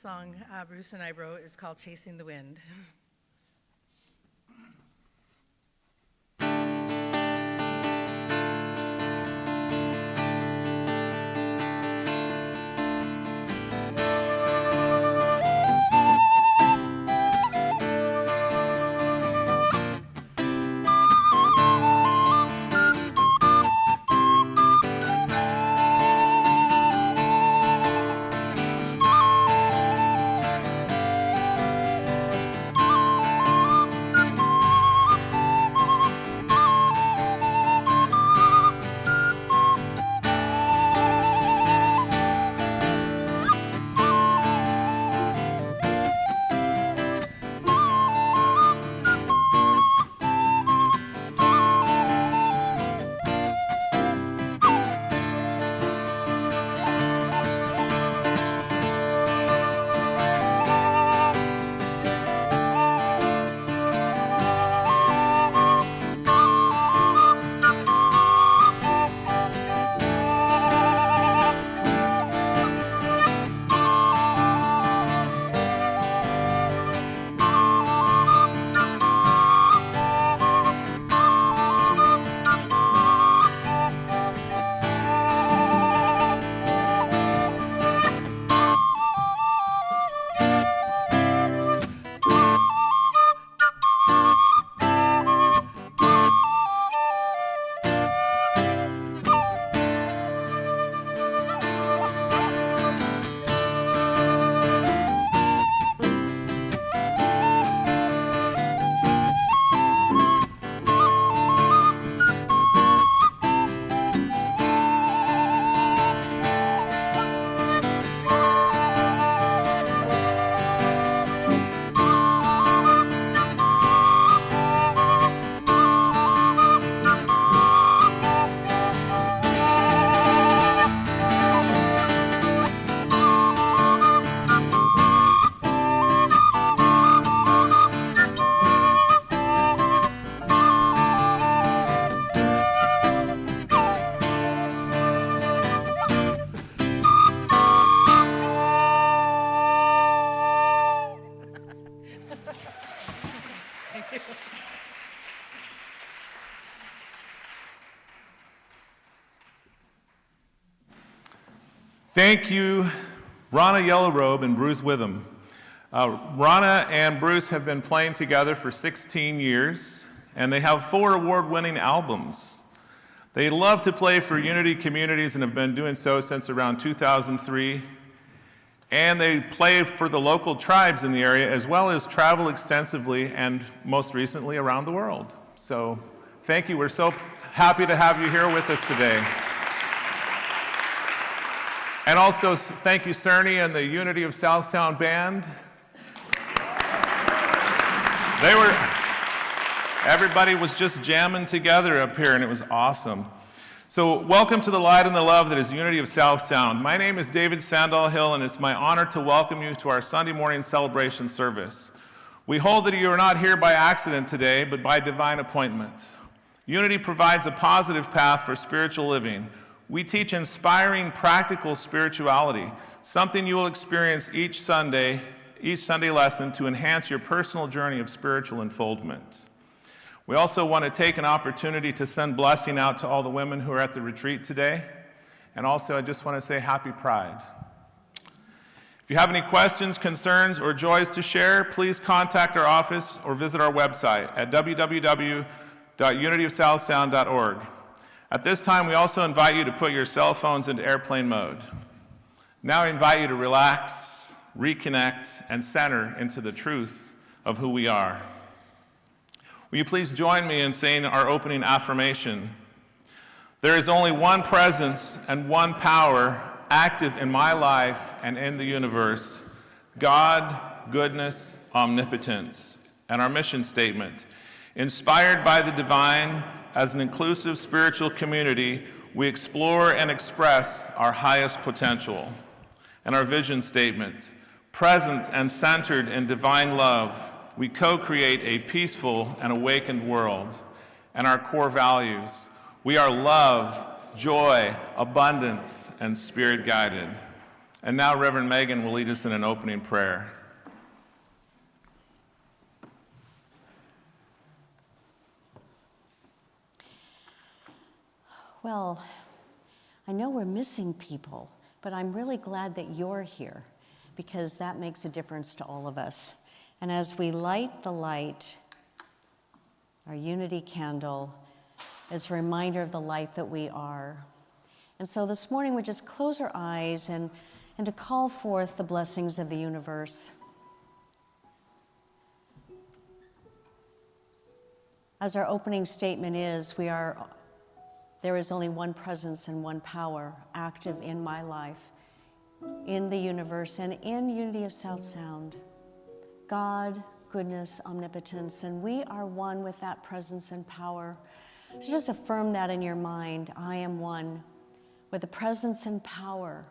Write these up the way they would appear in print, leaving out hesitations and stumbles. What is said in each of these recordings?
song Bruce and I wrote is called Chasing the Wind. Thank you, Rana Yellowrobe and Bruce Witham. Rana and Bruce have been playing together for 16 years, and they have 4 award-winning albums. They love to play for Unity communities and have been doing so since around 2003. And they play for the local tribes in the area, as well as travel extensively and most recently around the world. So thank you. We're so happy to have you here with us today. And also, thank you, Cerny and the Unity of Southtown Band. Everybody was just jamming together up here, and it was awesome. So welcome to the light and the love that is Unity of South Sound. My name is David Sandall Hill, and it's my honor to welcome you to our Sunday morning celebration service. We hold that you are not here by accident today, but by divine appointment. Unity provides a positive path for spiritual living. We teach inspiring, practical spirituality, something you will experience each Sunday lesson to enhance your personal journey of spiritual unfoldment. We also want to take an opportunity to send blessing out to all the women who are at the retreat today. And also, I just want to say Happy Pride. If you have any questions, concerns, or joys to share, please contact our office or visit our website at www.unityofsouthsound.org. At this time, we also invite you to put your cell phones into airplane mode. Now I invite you to relax, reconnect, and center into the truth of who we are. Will you please join me in saying our opening affirmation? There is only one presence and one power active in my life and in the universe: God, goodness, omnipotence. And our mission statement: inspired by the divine, as an inclusive spiritual community, we explore and express our highest potential. And our vision statement: present and centered in divine love, we co-create a peaceful and awakened world. And our core values: we are love, joy, abundance, and spirit-guided. And now Reverend Megan will lead us in an opening prayer. Well, I know we're missing people, but I'm really glad that you're here because that makes a difference to all of us. And as we light the light, our unity candle is a reminder of the light that we are. And so this morning we just close our eyes and to call forth the blessings of the universe. As our opening statement is, there is only one presence and one power active in my life, in the universe, and in Unity of South Sound. God, goodness, omnipotence, and we are one with that presence and power. So just affirm that in your mind. I am one with the presence and power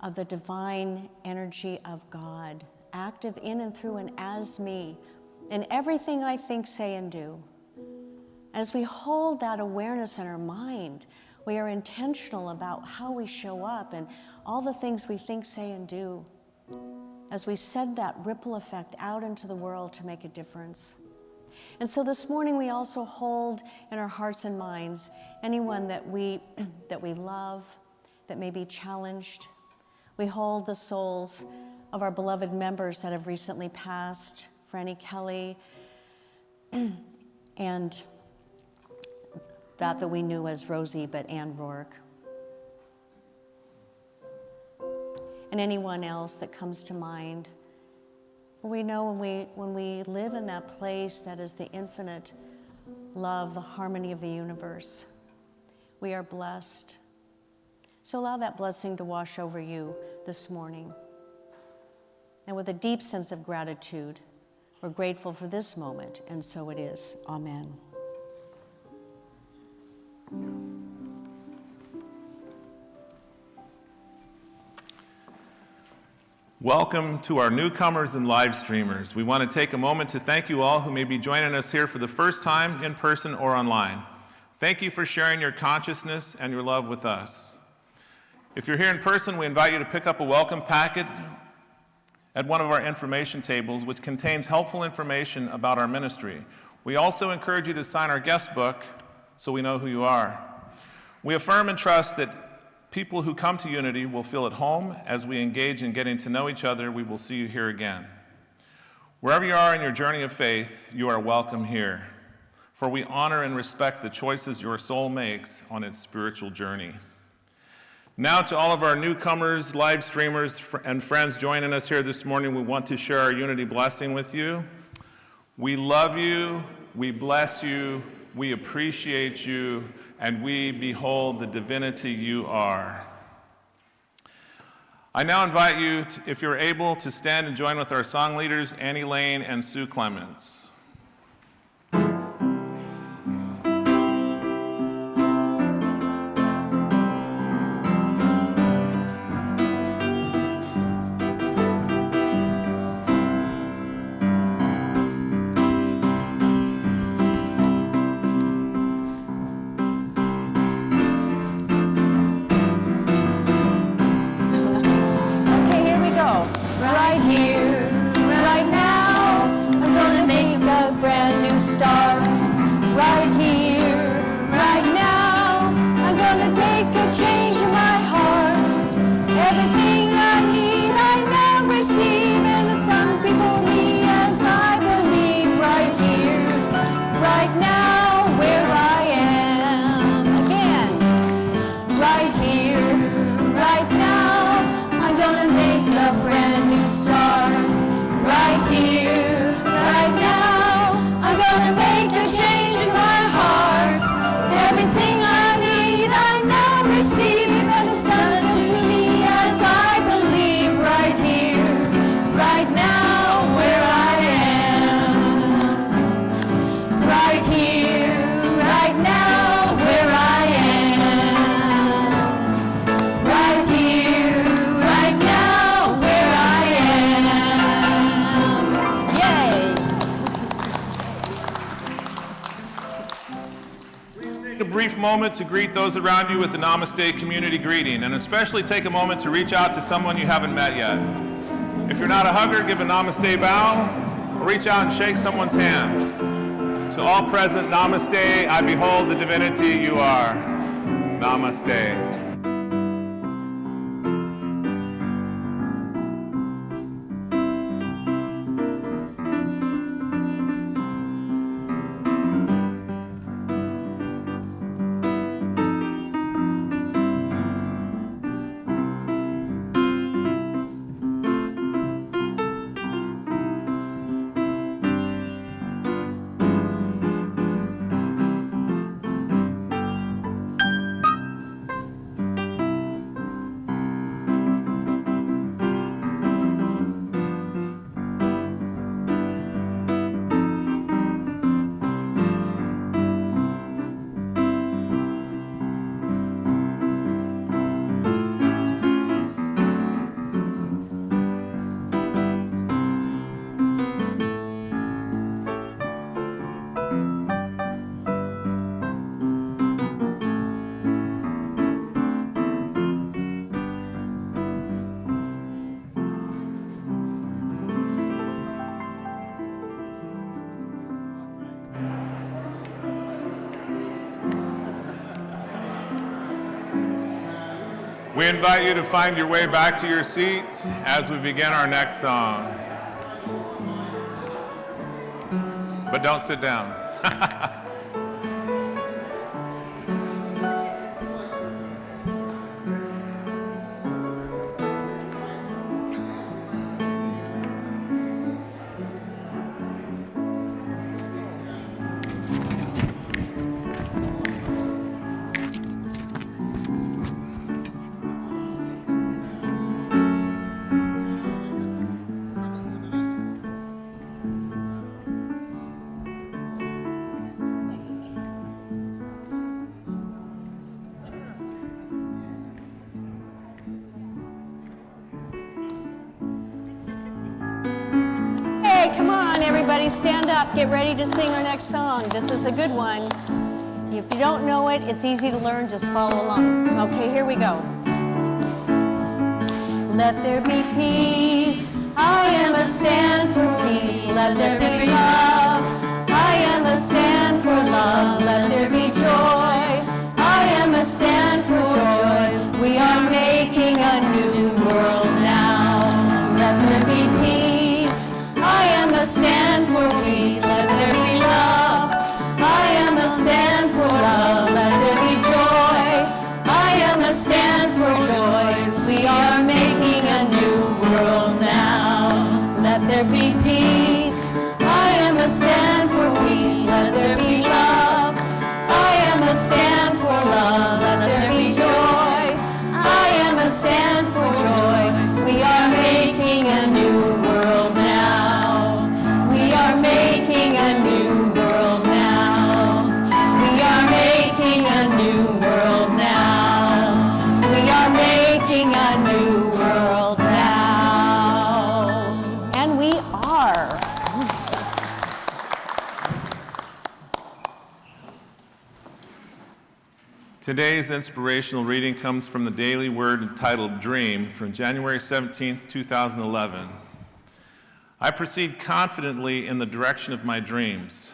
of the divine energy of God, active in and through and as me, in everything I think, say, and do. As we hold that awareness in our mind, we are intentional about how we show up and all the things we think, say, and do, as we send that ripple effect out into the world to make a difference. And so this morning we also hold in our hearts and minds anyone that we love, that may be challenged. We hold the souls of our beloved members that have recently passed, Franny Kelly, and that we knew as Rosie, but Ann Rourke. And anyone else that comes to mind. We know when we live in that place that is the infinite love, the harmony of the universe, we are blessed. So allow that blessing to wash over you this morning. And with a deep sense of gratitude, we're grateful for this moment, and so it is. Amen. Welcome to our newcomers and live streamers. We want to take a moment to thank you all who may be joining us here for the first time in person or online. Thank you for sharing your consciousness and your love with us. If you're here in person, we invite you to pick up a welcome packet at one of our information tables, which contains helpful information about our ministry. We also encourage you to sign our guest book so we know who you are. We affirm and trust that people who come to Unity will feel at home as we engage in getting to know each other. We will see you here again. Wherever you are in your journey of faith, you are welcome here, for we honor and respect the choices your soul makes on its spiritual journey. Now to all of our newcomers, live streamers, and friends joining us here this morning, we want to share our Unity blessing with you. We love you, we bless you, we appreciate you, and we behold the divinity you are. I now invite you, if you're able, to stand and join with our song leaders, Annie Lane and Sue Clements. Right here, right now, I'm gonna make brief moment to greet those around you with the Namaste community greeting, and especially take a moment to reach out to someone you haven't met yet. If you're not a hugger, give a Namaste bow, or reach out and shake someone's hand. To all present, Namaste, I behold the divinity you are. Namaste. We invite you to find your way back to your seat as we begin our next song. But don't sit down. Come on, everybody, stand up. Get ready to sing our next song. This is a good one. If you don't know it, it's easy to learn. Just follow along. Okay, here we go. Let there be peace. I am a stand for peace. Let there be love. I am a stand for love. Let there be joy. I am a stand for joy. We are making a new world now. Let there be peace. I am a stand for peace. Let there be love. I am a stand for love. Let there be joy. I am a stand for joy. We are making a new world now. Let there be peace. I am a stand for peace. Let there be love. I am a stand for love. Let there be joy. I am a stand for joy. We are making a new world now. We are making a new world now. We are making a new world now. We are making a new world now. And we are. Today's inspirational reading comes from the Daily Word entitled Dream from January 17th, 2011. I proceed confidently in the direction of my dreams.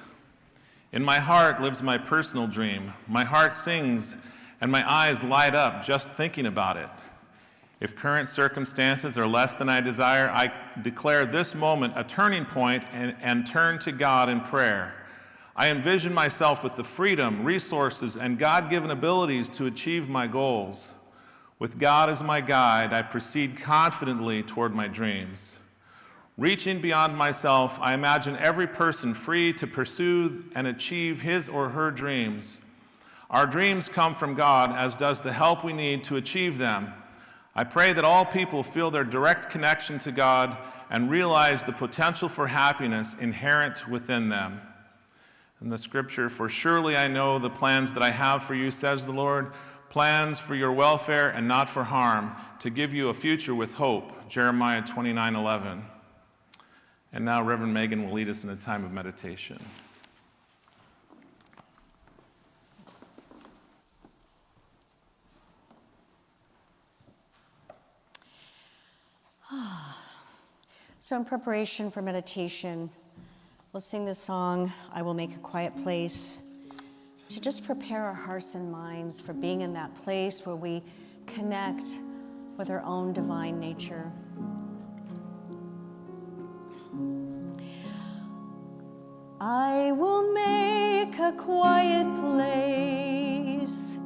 In my heart lives my personal dream. My heart sings and my eyes light up just thinking about it. If current circumstances are less than I desire, I declare this moment a turning point and turn to God in prayer. I envision myself with the freedom, resources, and God-given abilities to achieve my goals. With God as my guide, I proceed confidently toward my dreams. Reaching beyond myself, I imagine every person free to pursue and achieve his or her dreams. Our dreams come from God, as does the help we need to achieve them. I pray that all people feel their direct connection to God and realize the potential for happiness inherent within them. And the scripture, for surely I know the plans that I have for you, says the Lord, plans for your welfare and not for harm, to give you a future with hope, Jeremiah 29:11. And now Reverend Megan will lead us in a time of meditation. So in preparation for meditation, we'll sing this song, I Will Make a Quiet Place, to just prepare our hearts and minds for being in that place where we connect with our own divine nature. I will make a quiet place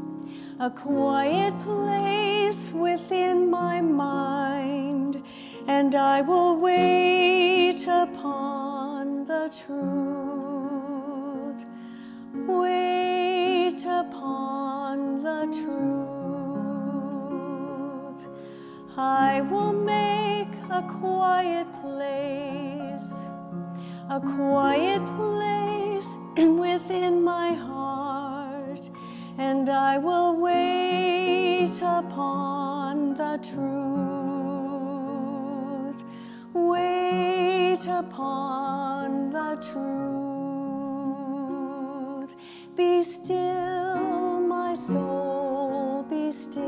within my mind, and I will wait upon the truth, wait upon the truth. I will make a quiet place within my heart, and I will wait upon the truth, wait upon the truth. Be still, my soul, be still.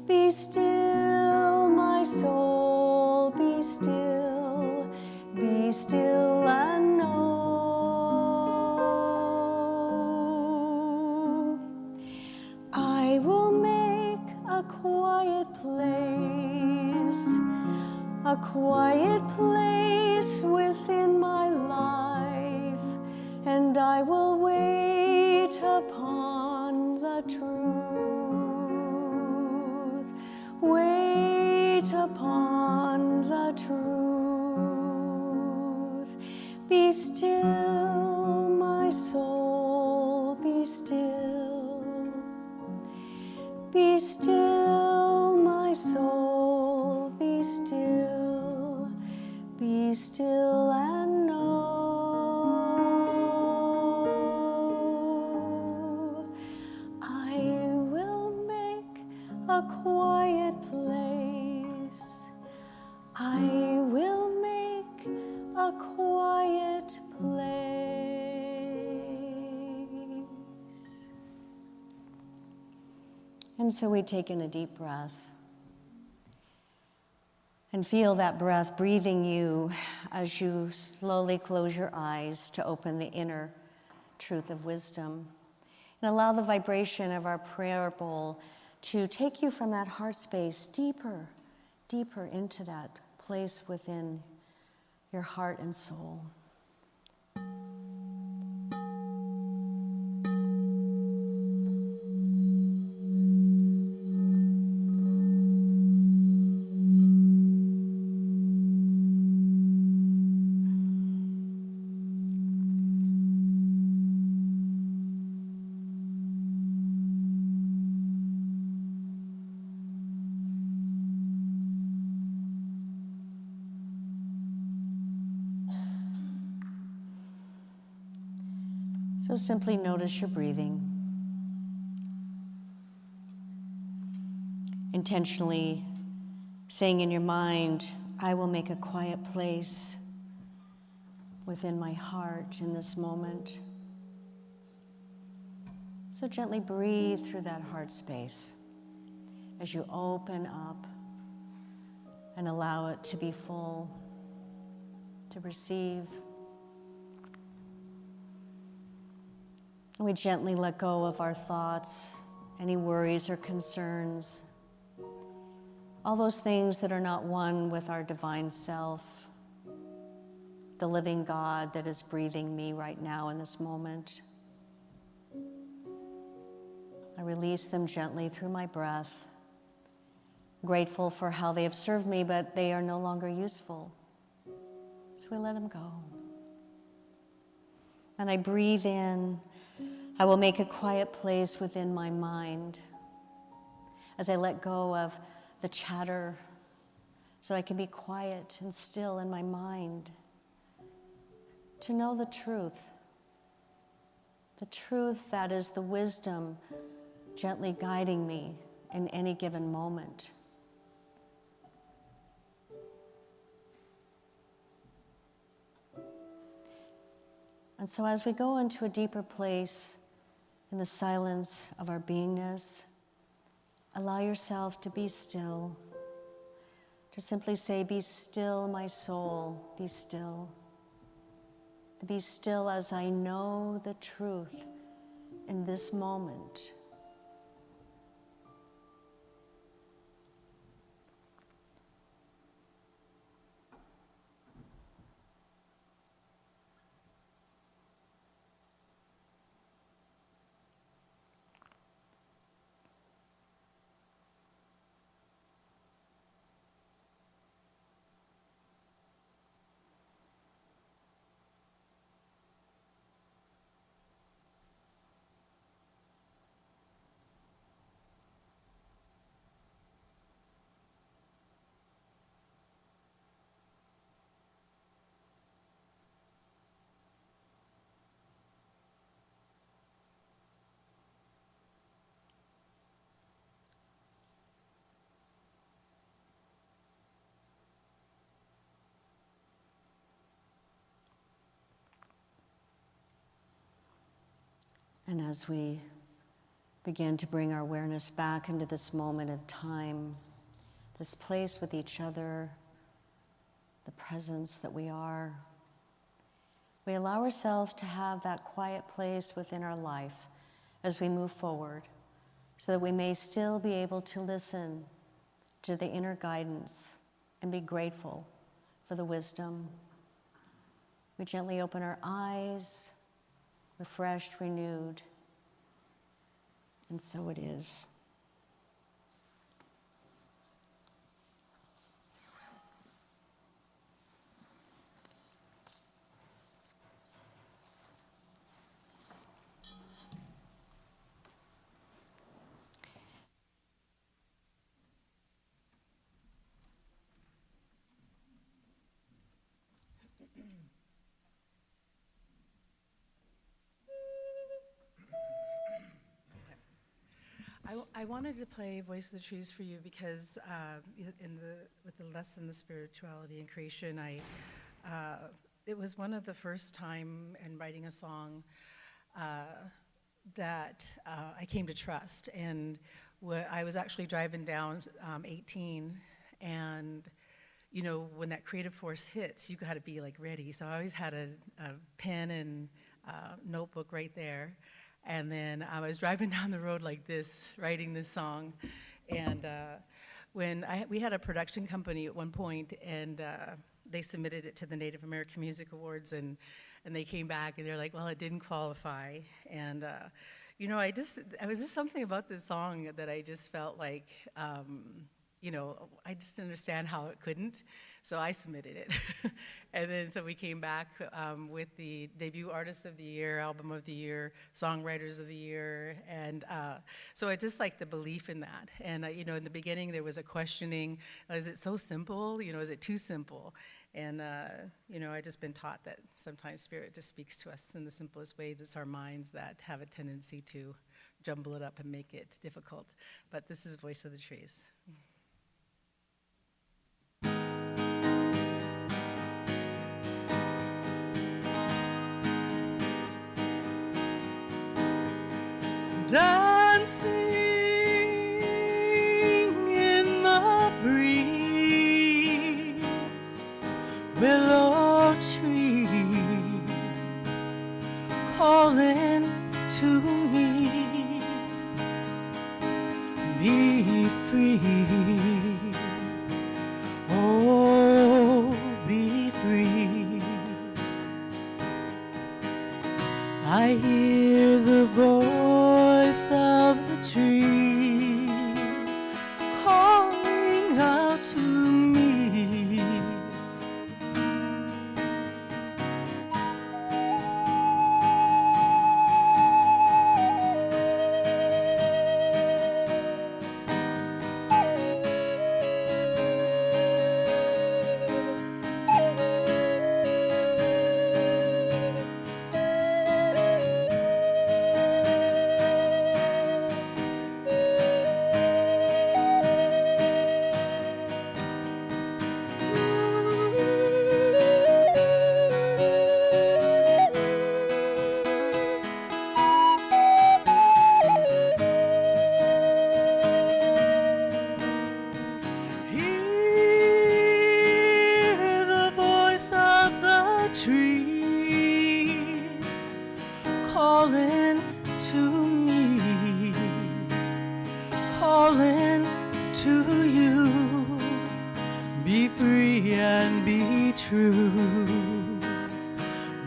Be still, my soul, be still. Be still and know I will make a quiet place within my life, and I will wait upon the truth, wait upon the truth. Be still, my soul, be still. Be still, my soul, be still. Be still and know I will make a quiet place. I will make a quiet place. And so we take in a deep breath and feel that breath breathing you as you slowly close your eyes to open the inner truth of wisdom. And allow the vibration of our prayer bowl to take you from that heart space deeper, deeper into that place within your heart and soul. So simply notice your breathing. Intentionally saying in your mind, I will make a quiet place within my heart in this moment. So gently breathe through that heart space as you open up and allow it to be full, to receive. We gently let go of our thoughts, any worries or concerns, all those things that are not one with our divine self, the living God that is breathing me right now in this moment. I release them gently through my breath, grateful for how they have served me, but they are no longer useful. So we let them go. And I breathe in. I will make a quiet place within my mind as I let go of the chatter so I can be quiet and still in my mind to know the truth that is the wisdom gently guiding me in any given moment. And so as we go into a deeper place in the silence of our beingness, allow yourself to be still, to simply say, be still, my soul, be still. To be still as I know the truth in this moment. And as we begin to bring our awareness back into this moment of time, this place with each other, the presence that we are, we allow ourselves to have that quiet place within our life as we move forward, so that we may still be able to listen to the inner guidance and be grateful for the wisdom. We gently open our eyes, refreshed, renewed, and so it is. I wanted to play Voice of the Trees for you because with the lesson, the spirituality and creation, it was one of the first time in writing a song that I came to trust. And I was actually driving down 18, and you know, when that creative force hits, you got to be like ready. So I always had a pen and notebook right there. And then I was driving down the road like this, writing this song. And we had a production company at one point, and they submitted it to the Native American Music Awards, and they came back and they're like, well, it didn't qualify. And you know, I was just something about this song that I just felt like, you know, I just didn't understand how it couldn't. So I submitted it. And then so we came back with the debut Artist of the Year, Album of the Year, Songwriters of the Year. And so I just like the belief in that. And you know, in the beginning there was a questioning, is it so simple? You know, is it too simple? And you know, I just been taught that sometimes Spirit just speaks to us in the simplest ways. It's our minds that have a tendency to jumble it up and make it difficult. But this is Voice of the Trees. Dancing in the breeze, willow tree calling to me, be free, oh, be free. I hear the voice of the trees calling out to me.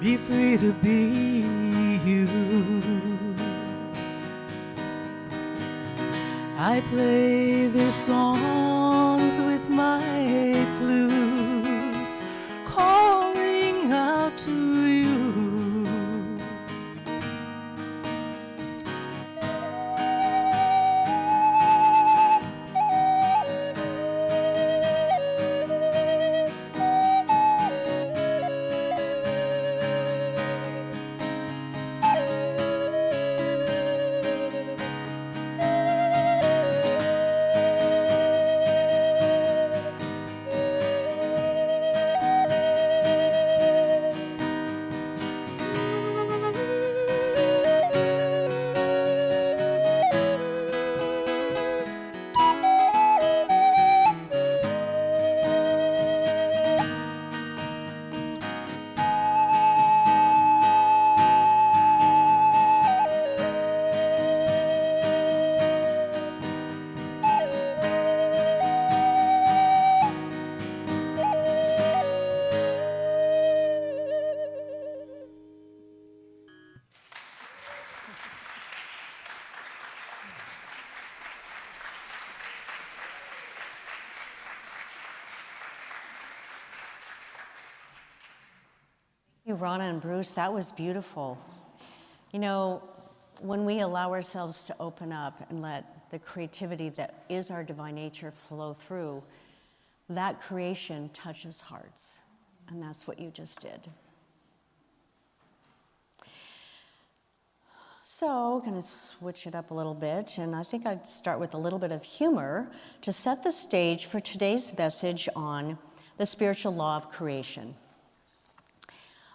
Be free to be you. I play their songs with my flutes, calling out to you. Thank you, Rana and Bruce. That was beautiful. You know, when we allow ourselves to open up and let the creativity that is our divine nature flow through, that creation touches hearts. And that's what you just did. So, I'm going to switch it up a little bit, and I think I'd start with a little bit of humor to set the stage for today's message on the spiritual law of creation.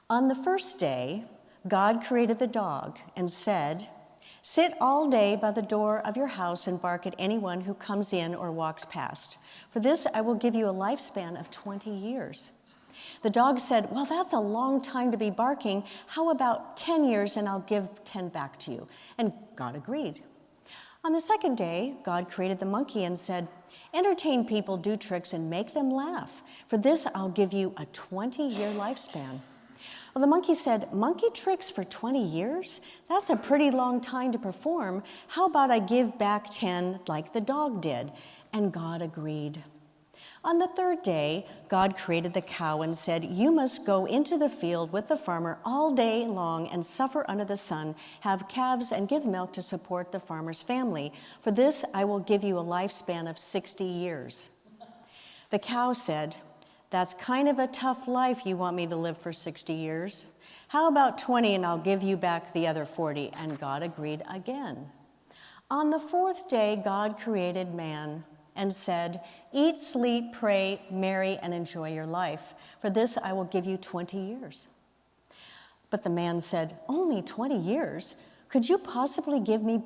On the first day, God created the dog and said, "Sit all day by the door of your house and bark at anyone who comes in or walks past. For this I will give you a lifespan of 20 years." The dog said, "Well, that's a long time to be barking. How about 10 years and I'll give 10 back to you?" And God agreed. On the second day, God created the monkey and said, "Entertain people, do tricks, and make them laugh. For this I'll give you a 20-year lifespan." Well, the monkey said, "Monkey tricks for 20 years? That's a pretty long time to perform. How about I give back 10 like the dog did?" And God agreed. On the third day, God created the cow and said, "You must go into the field with the farmer all day long and suffer under the sun, have calves and give milk to support the farmer's family. For this I will give you a lifespan of 60 years. The cow said, "That's kind of a tough life you want me to live for 60 years. How about 20 and I'll give you back the other 40? And God agreed again. On the fourth day, God created man and said, "Eat, sleep, pray, marry, and enjoy your life. For this I will give you 20 years. But the man said, "Only 20 years? Could you possibly give me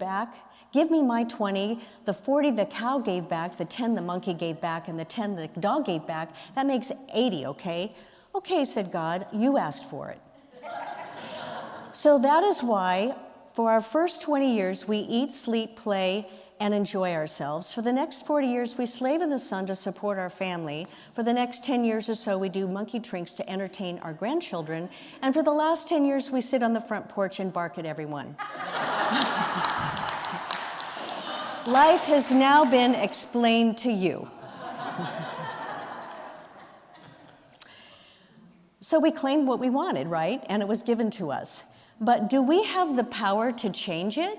my 20, the 40 the cow gave back, the 10 the monkey gave back, and the 10 the dog gave back? That makes 80, okay?" "Okay," said God, "you asked for it." So that is why, for our first 20 years, we eat, sleep, play, and enjoy ourselves. For the next 40 years, we slave in the sun to support our family. For the next 10 years or so, we do monkey tricks to entertain our grandchildren. And for the last 10 years, we sit on the front porch and bark at everyone. Life has now been explained to you. So we claimed what we wanted, right? And it was given to us. But do we have the power to change it?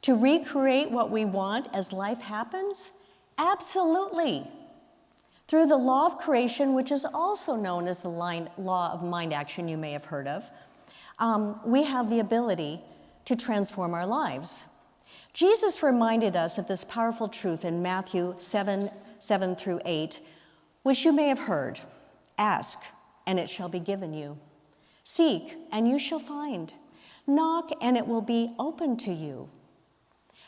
To recreate what we want as life happens? Absolutely. Through the law of creation, which is also known as the law of mind action you may have heard of, we have the ability to transform our lives. Jesus reminded us of this powerful truth in Matthew 7:7-8, which you may have heard. "Ask, and it shall be given you. Seek, and you shall find. Knock, and it will be open to you.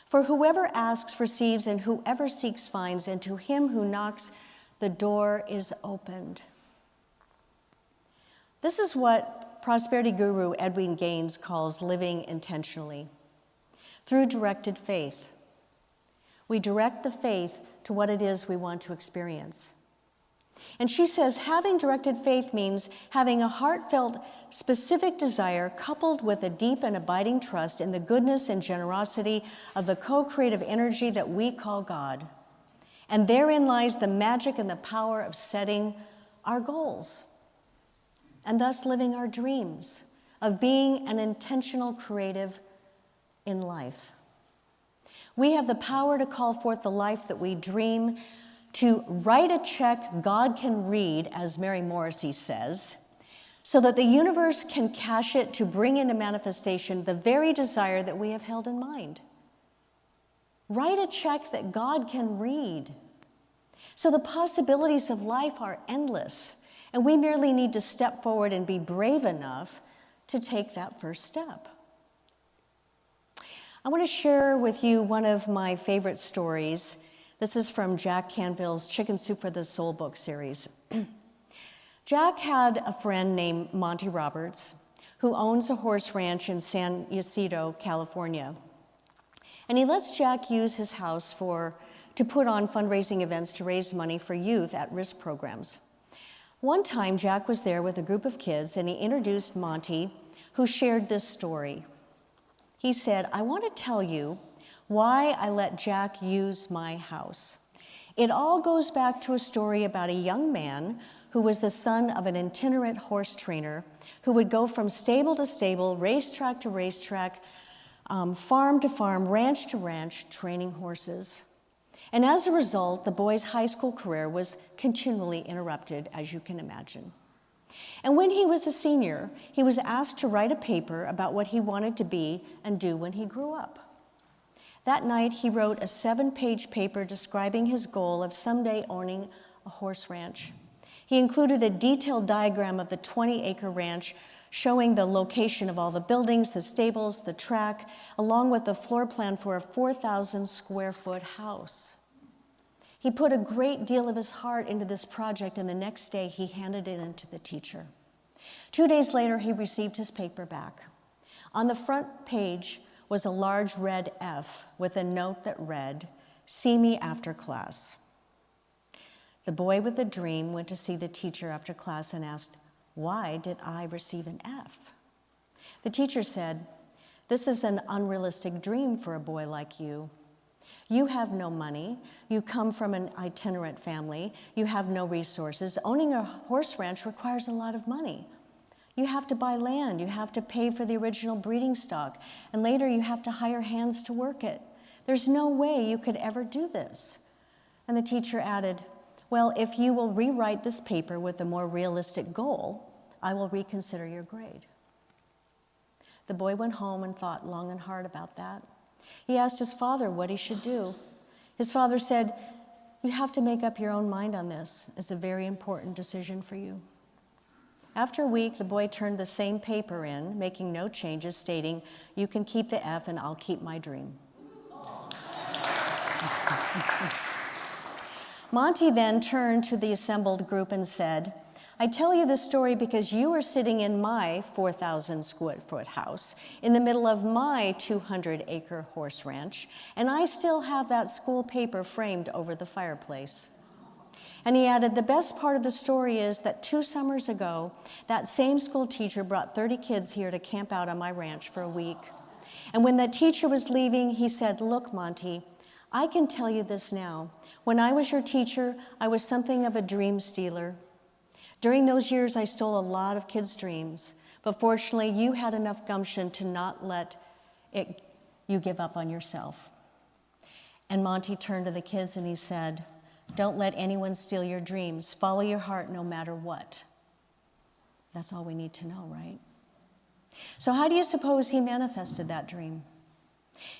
For whoever asks receives, and whoever seeks finds, and to him who knocks the door is opened." This is what prosperity guru Edwin Gaines calls living intentionally. Through directed faith. We direct the faith to what it is we want to experience. And she says having directed faith means having a heartfelt specific desire coupled with a deep and abiding trust in the goodness and generosity of the co-creative energy that we call God. And therein lies the magic and the power of setting our goals, and thus living our dreams, of being an intentional creative in life. We have the power to call forth the life that we dream, to write a check God can read, as Mary Morrissey says, so that the universe can cash it to bring into manifestation the very desire that we have held in mind. Write a check that God can read. So the possibilities of life are endless, and we merely need to step forward and be brave enough to take that first step. I want to share with you one of my favorite stories. This is from Jack Canfield's Chicken Soup for the Soul book series. Jack had a friend named Monty Roberts who owns a horse ranch in San Ysidro, California. And he lets Jack use his house to put on fundraising events to raise money for youth at-risk programs. One time, Jack was there with a group of kids, and he introduced Monty, who shared this story. He said, "I want to tell you why I let Jack use my house. It all goes back to a story about a young man who was the son of an itinerant horse trainer who would go from stable to stable, racetrack to racetrack, farm to farm, ranch to ranch, training horses. And as a result, the boy's high school career was continually interrupted, as you can imagine. And when he was a senior, he was asked to write a paper about what he wanted to be and do when he grew up. That night, he wrote a 7-page paper describing his goal of someday owning a horse ranch. He included a detailed diagram of the 20-acre ranch showing the location of all the buildings, the stables, the track, along with the floor plan for a 4,000-square-foot house. He put a great deal of his heart into this project, and the next day he handed it in to the teacher. 2 days later, he received his paper back. On the front page was a large red F with a note that read, "See me after class." The boy with the dream went to see the teacher after class and asked, "Why did I receive an F?" The teacher said, "This is an unrealistic dream for a boy like you. You have no money, you come from an itinerant family, you have no resources. Owning a horse ranch requires a lot of money. You have to buy land, you have to pay for the original breeding stock, and later you have to hire hands to work it. There's no way you could ever do this." And the teacher added, "Well, if you will rewrite this paper with a more realistic goal, I will reconsider your grade." The boy went home and thought long and hard about that. He asked his father what he should do. His father said, "You have to make up your own mind on this. It's a very important decision for you." After a week, the boy turned the same paper in, making no changes, stating, "You can keep the F and I'll keep my dream." Monty then turned to the assembled group and said, "I tell you this story because you are sitting in my 4,000-square-foot house in the middle of my 200-acre horse ranch, and I still have that school paper framed over the fireplace." And he added, "The best part of the story is that 2 summers ago, that same school teacher brought 30 kids here to camp out on my ranch for a week. And when that teacher was leaving, he said, 'Look, Monty, I can tell you this now. When I was your teacher, I was something of a dream stealer. During those years, I stole a lot of kids' dreams, but fortunately, you had enough gumption to not let you give up on yourself.'" And Monty turned to the kids and he said, "Don't let anyone steal your dreams. Follow your heart no matter what." That's all we need to know, right? So how do you suppose he manifested that dream?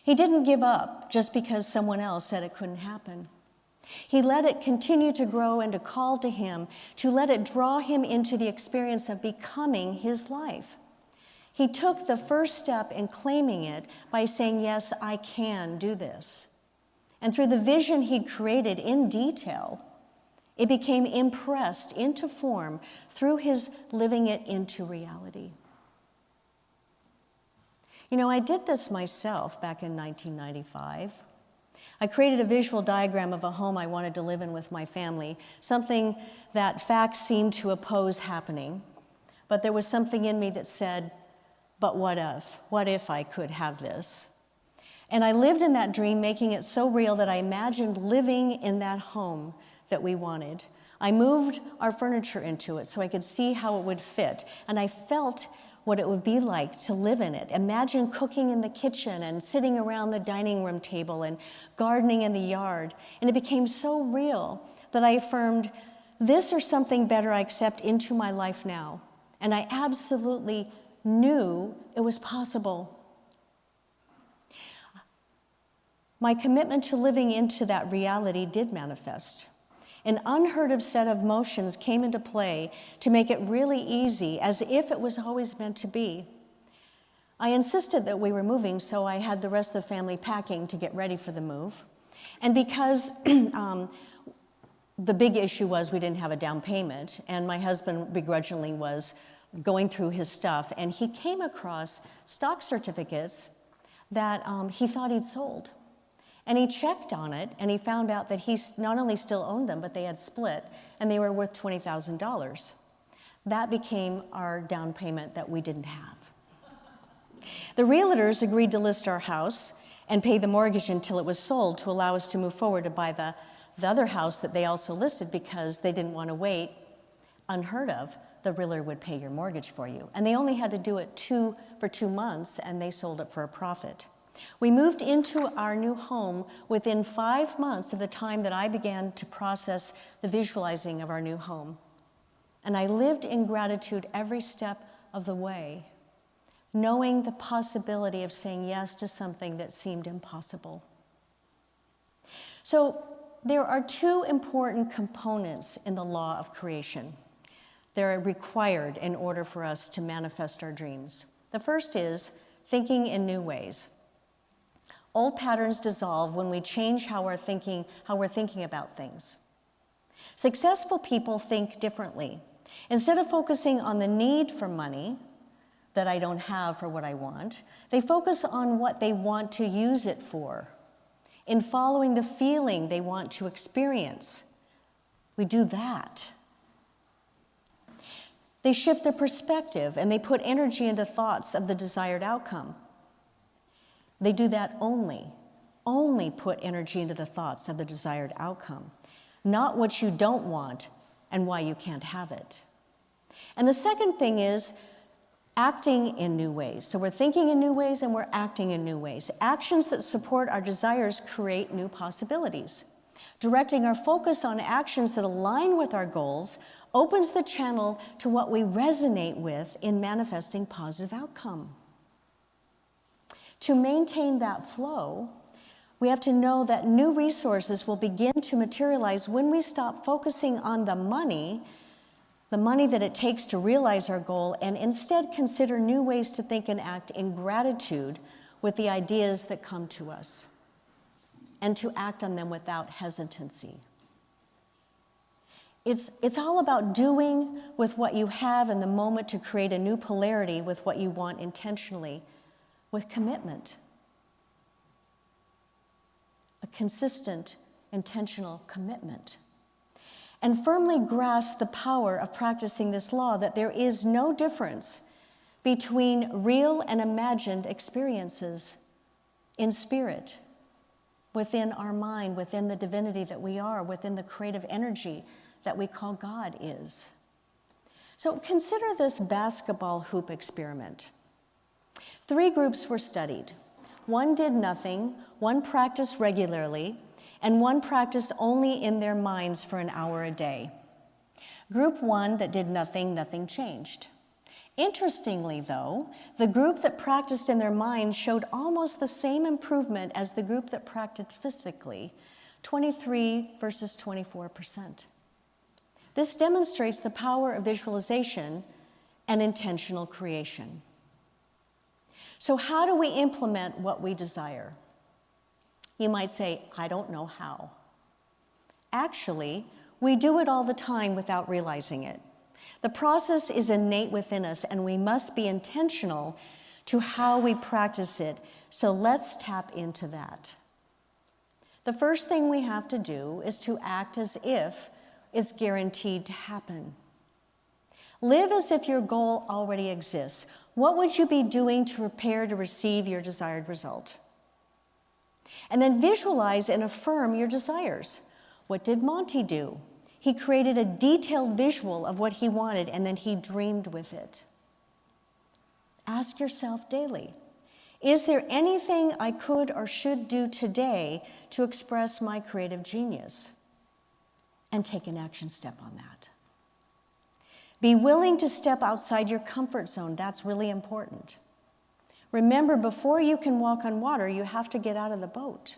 He didn't give up just because someone else said it couldn't happen. He let it continue to grow and to call to him, to let it draw him into the experience of becoming his life. He took the first step in claiming it by saying, "Yes, I can do this." And through the vision he'd created in detail, it became impressed into form through his living it into reality. You know, I did this myself back in 1995. I created a visual diagram of a home I wanted to live in with my family, something that facts seemed to oppose happening. But there was something in me that said, but what if? What if I could have this? And I lived in that dream, making it so real that I imagined living in that home that we wanted. I moved our furniture into it so I could see how it would fit. And I felt what it would be like to live in it. Imagine cooking in the kitchen and sitting around the dining room table and gardening in the yard. And it became so real that I affirmed, this or something better I accept into my life now. And I absolutely knew it was possible. My commitment to living into that reality did manifest. An unheard of set of motions came into play to make it really easy, as if it was always meant to be. I insisted that we were moving, so I had the rest of the family packing to get ready for the move. And because the big issue was we didn't have a down payment, and my husband begrudgingly was going through his stuff, and he came across stock certificates that he thought he'd sold. And he checked on it, and he found out that he not only still owned them, but they had split, and they were worth $20,000. That became our down payment that we didn't have. The realtors agreed to list our house and pay the mortgage until it was sold to allow us to move forward to buy the other house that they also listed, because they didn't want to wait. Unheard of, the realtor would pay your mortgage for you. And they only had to do it for 2 months, and they sold it for a profit. We moved into our new home within 5 months of the time that I began to process the visualizing of our new home. And I lived in gratitude every step of the way, knowing the possibility of saying yes to something that seemed impossible. So there are 2 important components in the law of creation. They're required in order for us to manifest our dreams. The first is thinking in new ways. Old patterns dissolve when we change how we're thinking about things. Successful people think differently. Instead of focusing on the need for money that I don't have for what I want, they focus on what they want to use it for. In following the feeling they want to experience, we do that. They shift their perspective and they put energy into thoughts of the desired outcome. They do that only put energy into the thoughts of the desired outcome, not what you don't want and why you can't have it. And the second thing is acting in new ways. So we're thinking in new ways and we're acting in new ways. Actions that support our desires create new possibilities. Directing our focus on actions that align with our goals opens the channel to what we resonate with in manifesting positive outcome. To maintain that flow, we have to know that new resources will begin to materialize when we stop focusing on the money that it takes to realize our goal, and instead consider new ways to think and act in gratitude with the ideas that come to us, and to act on them without hesitancy. It's all about doing with what you have in the moment to create a new polarity with what you want intentionally, with commitment. A consistent, intentional commitment. And firmly grasp the power of practicing this law, that there is no difference between real and imagined experiences in spirit, within our mind, within the divinity that we are, within the creative energy that we call God is. So consider this basketball hoop experiment. 3 groups were studied. 1 did nothing, 1 practiced regularly, and 1 practiced only in their minds for an hour a day. Group 1 that did nothing, nothing changed. Interestingly, though, the group that practiced in their minds showed almost the same improvement as the group that practiced physically, 23 versus 24%. This demonstrates the power of visualization and intentional creation. So how do we implement what we desire? You might say, I don't know how. Actually, we do it all the time without realizing it. The process is innate within us, and we must be intentional to how we practice it. So let's tap into that. The first thing we have to do is to act as if it's guaranteed to happen. Live as if your goal already exists. What would you be doing to prepare to receive your desired result? And then visualize and affirm your desires. What did Monty do? He created a detailed visual of what he wanted, and then he dreamed with it. Ask yourself daily, is there anything I could or should do today to express my creative genius? And take an action step on that. Be willing to step outside your comfort zone. That's really important. Remember, before you can walk on water, you have to get out of the boat.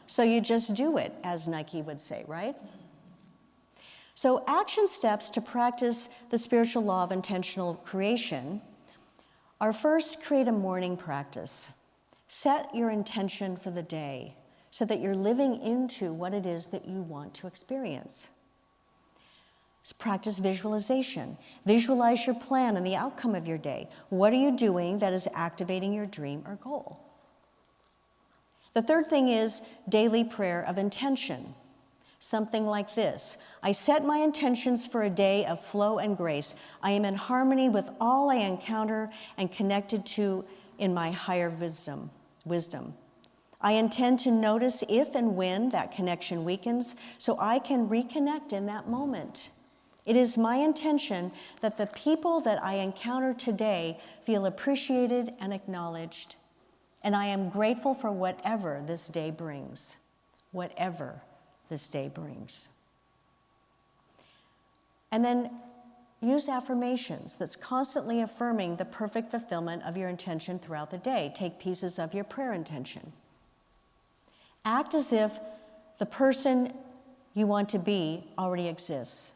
So you just do it, as Nike would say, right? So action steps to practice the spiritual law of intentional creation are: first, create a morning practice. Set your intention for the day so that you're living into what it is that you want to experience. Practice visualization. Visualize your plan and the outcome of your day. What are you doing that is activating your dream or goal? The third thing is daily prayer of intention. Something like this: I set my intentions for a day of flow and grace. I am in harmony with all I encounter and connected to in my higher wisdom. I intend to notice if and when that connection weakens so I can reconnect in that moment. It is my intention that the people that I encounter today feel appreciated and acknowledged. And I am grateful for whatever this day brings. Whatever this day brings. And then use affirmations that's constantly affirming the perfect fulfillment of your intention throughout the day. Take pieces of your prayer intention. Act as if the person you want to be already exists.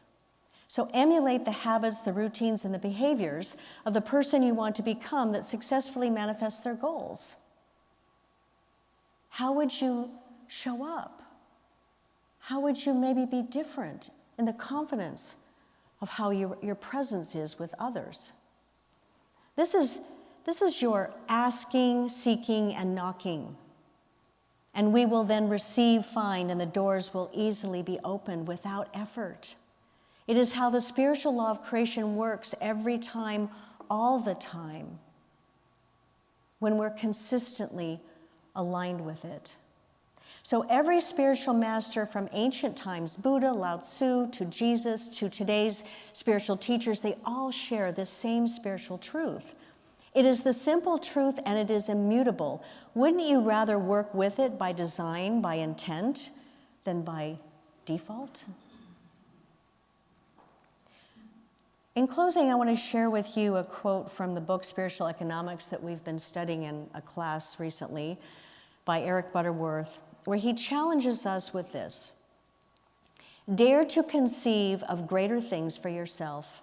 So emulate the habits, the routines, and the behaviors of the person you want to become that successfully manifests their goals. How would you show up? How would you maybe be different in the confidence of how your presence is with others? This is your asking, seeking, and knocking. And we will then receive, find, and the doors will easily be opened without effort. It is how the spiritual law of creation works every time, all the time, when we're consistently aligned with it. So every spiritual master from ancient times, Buddha, Lao Tzu, to Jesus, to today's spiritual teachers, they all share this same spiritual truth. It is the simple truth, and it is immutable. Wouldn't you rather work with it by design, by intent, than by default? In closing, I want to share with you a quote from the book Spiritual Economics that we've been studying in a class recently by Eric Butterworth, where he challenges us with this: dare to conceive of greater things for yourself.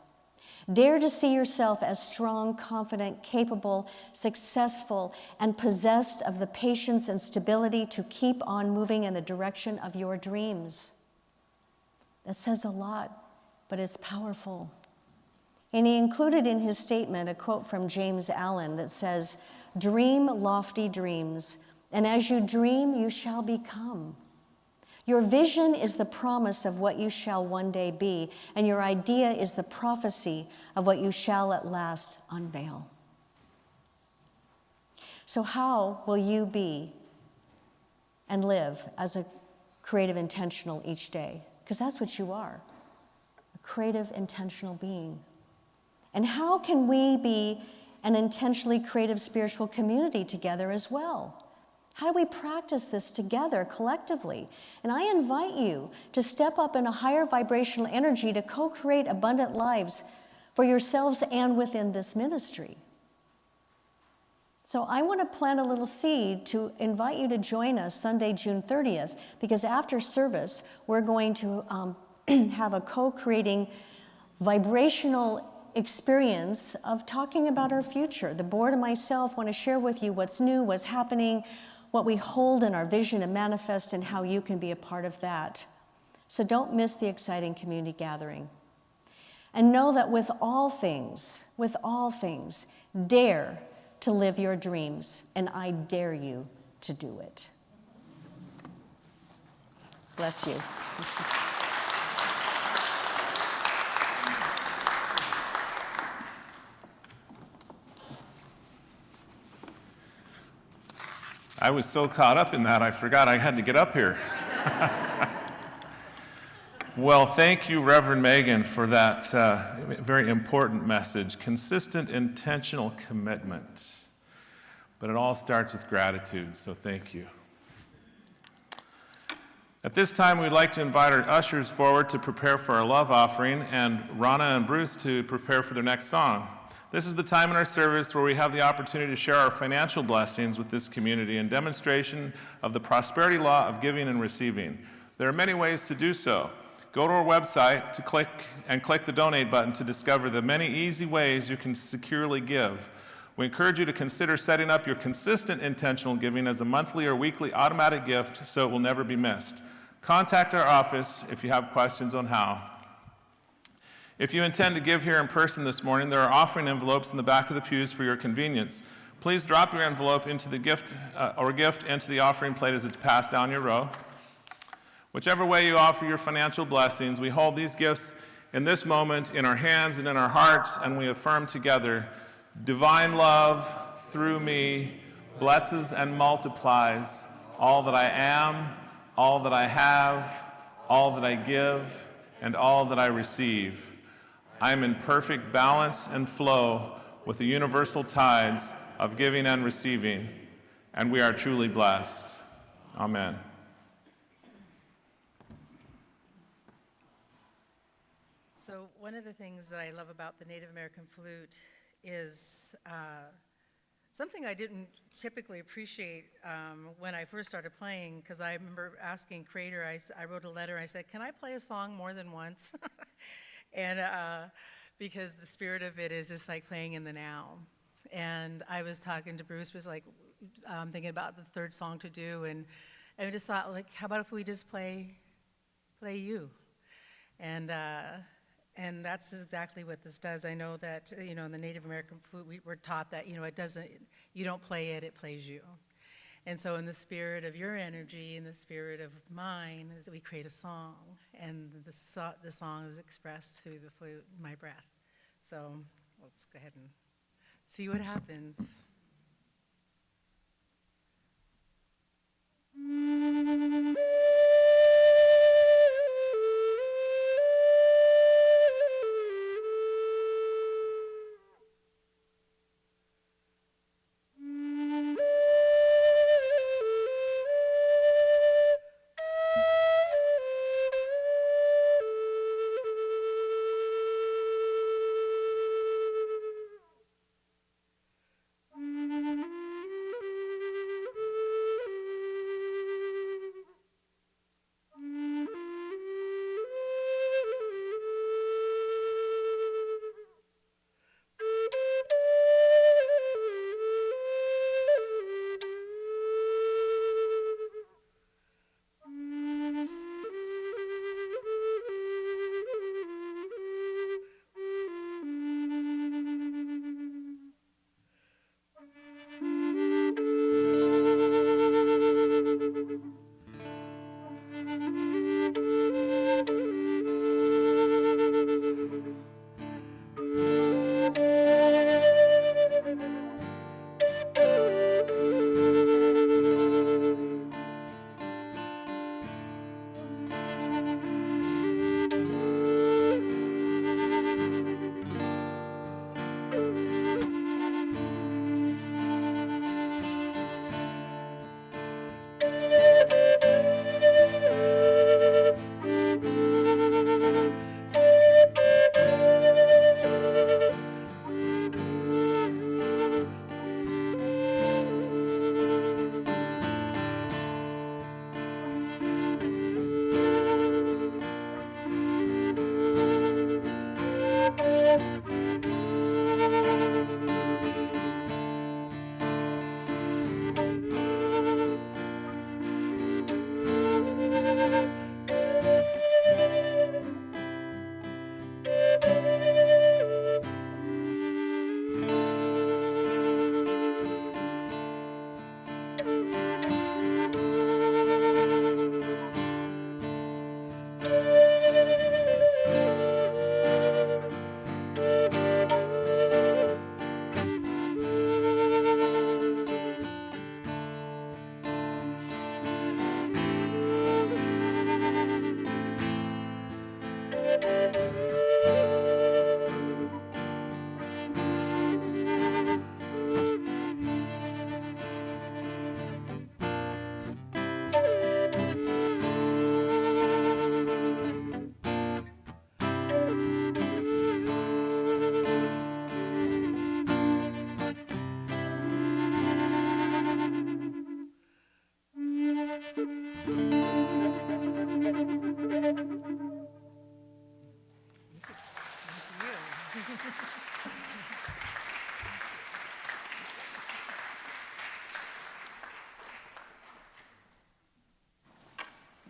Dare to see yourself as strong, confident, capable, successful, and possessed of the patience and stability to keep on moving in the direction of your dreams. That says a lot, but it's powerful. And he included in his statement a quote from James Allen that says, "Dream lofty dreams, and as you dream, you shall become. Your vision is the promise of what you shall one day be, and your idea is the prophecy of what you shall at last unveil." So how will you be and live as a creative intentional each day? Because that's what you are, a creative intentional being. And how can we be an intentionally creative spiritual community together as well? How do we practice this together collectively? And I invite you to step up in a higher vibrational energy to co-create abundant lives for yourselves and within this ministry. So I want to plant a little seed to invite you to join us Sunday, June 30th, because after service, we're going to have a co-creating vibrational experience of talking about our future. The board and myself want to share with you what's new, what's happening, what we hold in our vision and manifest, and how you can be a part of that. So don't miss the exciting community gathering. And know that with all things, dare to live your dreams, and I dare you to do it. Bless you. I was so caught up in that, I forgot I had to get up here. Well, thank you, Reverend Megan, for that very important message. Consistent, intentional commitment. But it all starts with gratitude, so thank you. At this time, we'd like to invite our ushers forward to prepare for our love offering, and Rana and Bruce to prepare for their next song. This is the time in our service where we have the opportunity to share our financial blessings with this community in demonstration of the prosperity law of giving and receiving. There are many ways to do so. Go to our website to click the donate button to discover the many easy ways you can securely give. We encourage you to consider setting up your consistent intentional giving as a monthly or weekly automatic gift so it will never be missed. Contact our office if you have questions on how. If you intend to give here in person this morning, there are offering envelopes in the back of the pews for your convenience. Please drop your envelope into the gift into the offering plate as it's passed down your row. Whichever way you offer your financial blessings, we hold these gifts in this moment in our hands and in our hearts, and we affirm together, divine love through me blesses and multiplies all that I am, all that I have, all that I give, and all that I receive. I am in perfect balance and flow with the universal tides of giving and receiving, and we are truly blessed. Amen. So one of the things that I love about the Native American flute is something I didn't typically appreciate when I first started playing, because I remember asking Creator, I wrote a letter, I said, can I play a song more than once? And because the spirit of it is just like playing in the now. And I was talking to Bruce, was like thinking about the third song to do, and I just thought, like, how about if we just play you? And that's exactly what this does. I know that, in the Native American flute, we're taught that, you don't play it, it plays you. And so in the spirit of your energy, in the spirit of mine, is that we create a song, and the song is expressed through the flute, my breath. So let's go ahead and see what happens.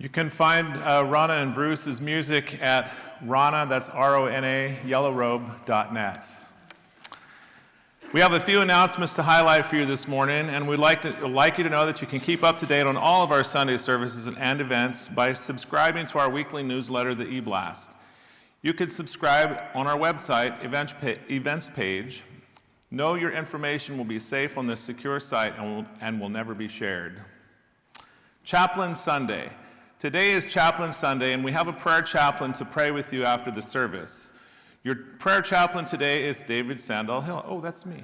You can find Rana and Bruce's music at Rana, that's R-O-N-A, yellowrobe.net. We have a few announcements to highlight for you this morning, and we'd like you to know that you can keep up to date on all of our Sunday services and events by subscribing to our weekly newsletter, The E-Blast. You can subscribe on our website, events page. Know your information will be safe on this secure site and will never be shared. Chaplain Sunday. Today is Chaplain Sunday, and we have a prayer chaplain to pray with you after the service. Your prayer chaplain today is David Sandal Hill. Oh, that's me.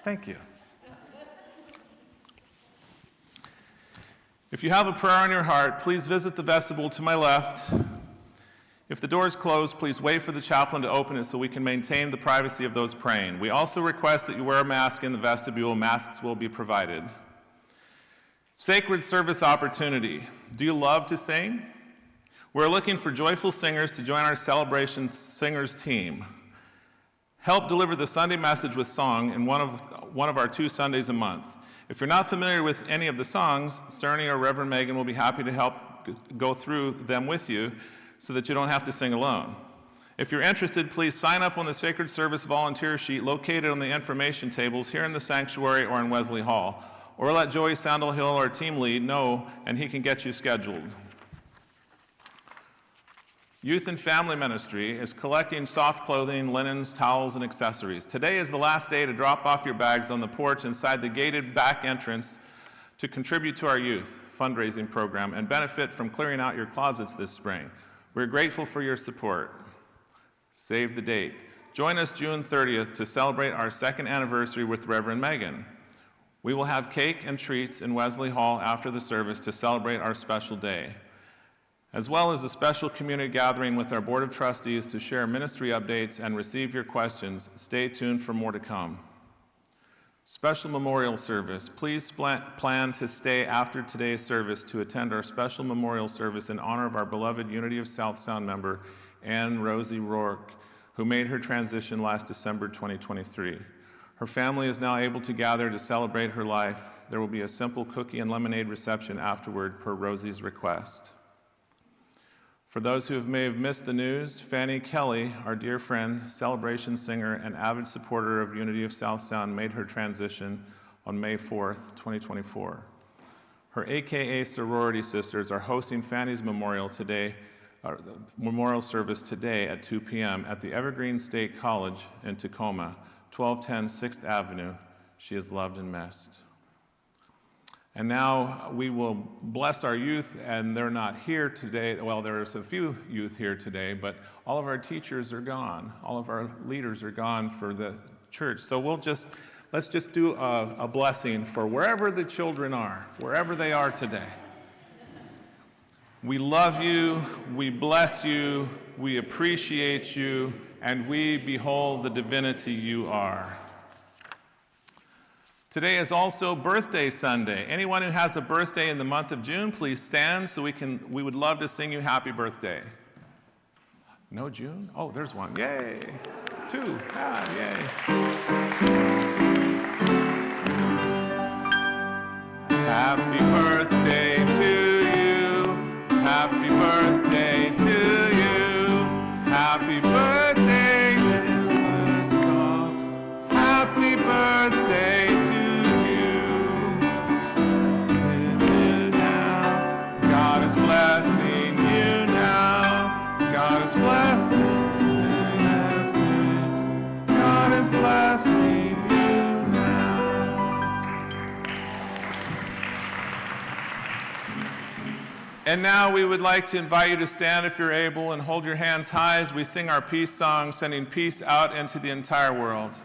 Thank you. If you have a prayer on your heart, please visit the vestibule to my left. If the door is closed, please wait for the chaplain to open it so we can maintain the privacy of those praying. We also request that you wear a mask in the vestibule. Masks will be provided. Sacred service opportunity. Do you love to sing? We're looking for joyful singers to join our Celebration Singers team. Help deliver the Sunday message with song in one of our 2 Sundays a month. If you're not familiar with any of the songs, Cerny or Reverend Megan will be happy to help go through them with you so that you don't have to sing alone. If you're interested, please sign up on the Sacred Service volunteer sheet located on the information tables here in the sanctuary or in Wesley Hall, or let Joey Sandal Hill, our team lead, know and he can get you scheduled. Youth and Family Ministry is collecting soft clothing, linens, towels, and accessories. Today is the last day to drop off your bags on the porch inside the gated back entrance to contribute to our youth fundraising program and benefit from clearing out your closets this spring. We're grateful for your support. Save the date. Join us June 30th to celebrate our 2nd anniversary with Reverend Megan. We will have cake and treats in Wesley Hall after the service to celebrate our special day, as well as a special community gathering with our Board of Trustees to share ministry updates and receive your questions. Stay tuned for more to come. Special memorial service. Please plan to stay after today's service to attend our special memorial service in honor of our beloved Unity of South Sound member, Ann Rosie Rourke, who made her transition last December 2023. Her family is now able to gather to celebrate her life. There will be a simple cookie and lemonade reception afterward per Rosie's request. For those who may have missed the news, Fanny Kelly, our dear friend, celebration singer, and avid supporter of Unity of South Sound, made her transition on May 4th, 2024. Her AKA sorority sisters are hosting Fanny's memorial service today at 2 p.m. at the Evergreen State College in Tacoma, 1210 6th Avenue. She is loved and missed. And now we will bless our youth, and they're not here today. Well, there's a few youth here today, but all of our teachers are gone. All of our leaders are gone for the church. So let's just do a blessing for wherever the children are, wherever they are today. We love you, we bless you, we appreciate you, and we behold the divinity you are. Today is also Birthday Sunday. Anyone who has a birthday in the month of June, please stand so we would love to sing you happy birthday. No June? Oh, there's one. Yay. 2. Yay. Happy birthday to you. Happy birthday to you. Happy birthday, dear God. Happy birthday to you. God is blessing you now. God is blessing you. God is blessing you now. And now we would like to invite you to stand if you're able and hold your hands high as we sing our peace song, sending peace out into the entire world.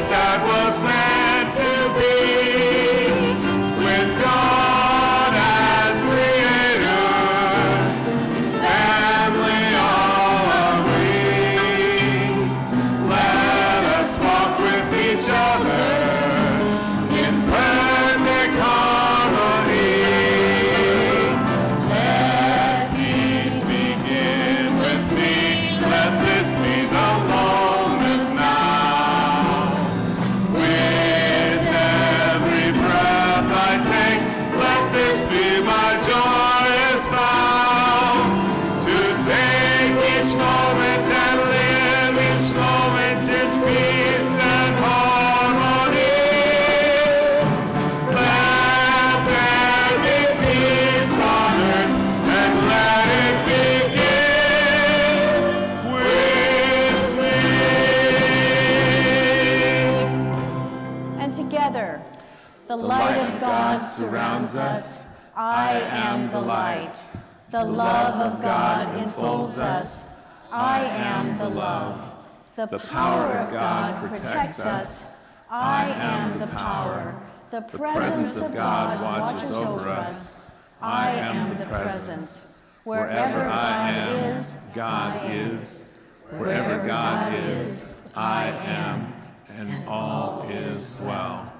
That was meant to be, with light of God surrounds us. I am the light. The love of God enfolds us. I am the love. The power of God protects us. I am the power. The presence of God watches over us. I am the presence. Wherever God is, God is. Wherever God is, I am, and all is well.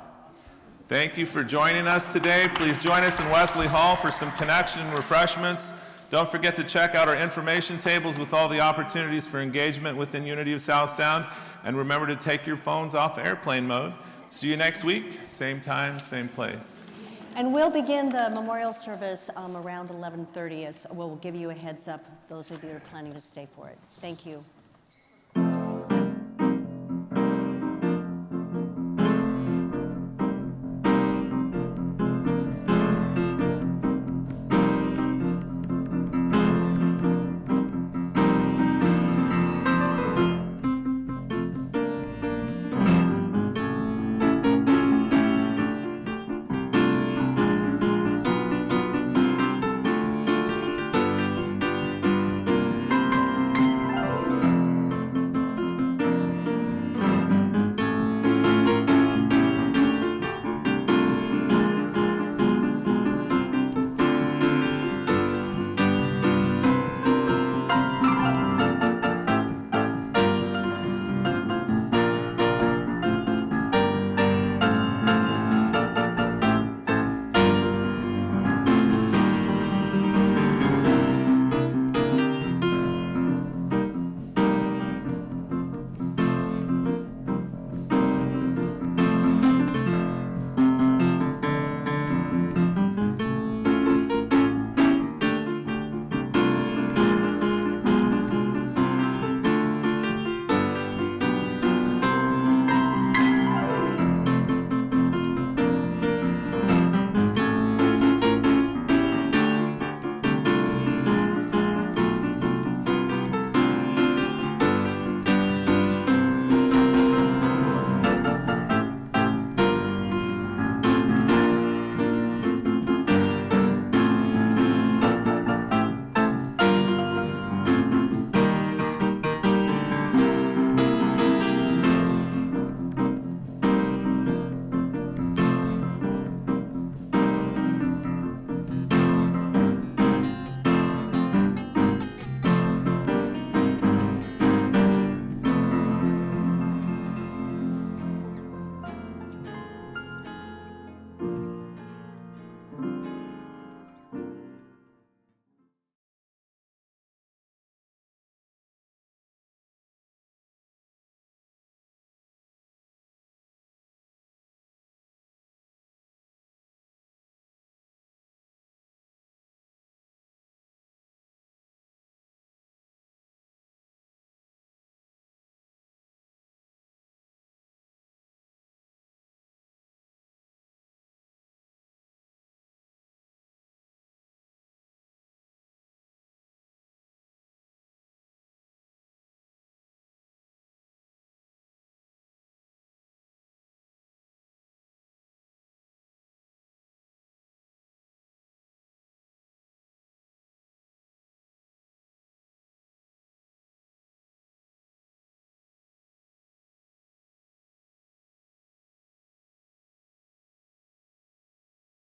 Thank you for joining us today. Please join us in Wesley Hall for some connection and refreshments. Don't forget to check out our information tables with all the opportunities for engagement within Unity of South Sound. And remember to take your phones off airplane mode. See you next week, same time, same place. And we'll begin the memorial service around 11:30. We'll give you a heads up, those of you who are planning to stay for it. Thank you.